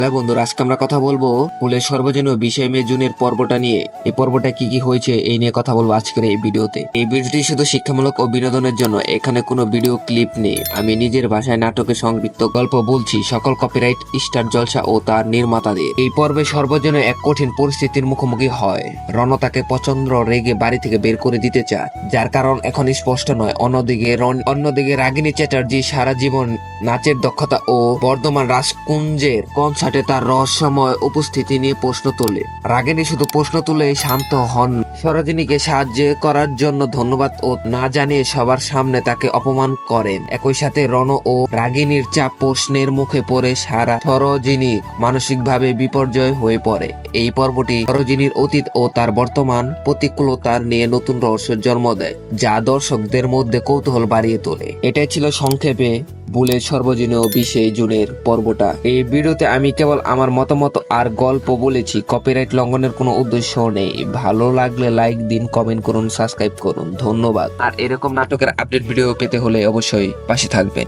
হ্যাঁ বন্ধুরা, আজকে আমরা কথা বলবো ফুলের সর্বজনীয় 20 মে জুনের পর্বটা নিয়ে। এই পর্বটা কি কি হয়েছে এই নিয়ে কথা বলবো আজকের এই ভিডিওতে। এই ভিডিওটি শুধু শিক্ষামূলক ও বিনোদনের জন্য, এখানে কোনো ভিডিও ক্লিপ নেই। আমি নিজের ভাষায় নাটকের সংক্ষিপ্ত গল্প বলছি, সকল কপিরাইট স্টার জলসা ও তার নির্মাতাদের। এই পর্বে সর্বজনীয় এক কঠিন পরিস্থিতির মুখোমুখি হয়। রণ তাকে প্রচন্ড রেগে বাড়ি থেকে বের করে দিতে চায়, যার কারণ এখন স্পষ্ট নয়। অন্যদিকে রাগিনী চ্যাটার্জি সারা জীবন নাচের দক্ষতা ও বর্ধমান রাজকুঞ্জের কনসার্টে তার রহস্যময় উপস্থিতি নিয়ে প্রশ্ন তোলে। রাগিনী শুধু প্রশ্ন তুলে শান্ত হন। সরোজিনীকে সাহায্য করার জন্য ধন্যবাদ ও না জানিয়ে সবার সামনে তাকে অপমান করেন। একই সাথে রণ ও রাগিনীর চাপ প্রশ্নের মুখে পড়ে সারা সরোজিনী মানসিকভাবে বিপর্যয় হয়ে পড়ে। এই পর্বটি সরোজিনীর অতীত ও তার বর্তমান প্রতিকূলতার নিয়ে নতুন রহস্যের জন্ম দেয়, যা দর্শকদের মধ্যে কৌতূহল বাড়িয়ে তোলে। এটাই ছিল সংক্ষেপে বুলের সর্বজনীয় 20 জুনের পর্বটা। এই ভিডিওতে আমি কেবল আমার মতামত আর গল্প বলেছি, কপিরাইট লঙ্ঘনের কোনো উদ্দেশ্য নেই। ভালো লাগলে লাইক দিন, কমেন্ট করুন, সাবস্ক্রাইব করুন। ধন্যবাদ। আর এরকম নাটকের আপডেট ভিডিও পেতে হলে অবশ্যই পাশে থাকবেন।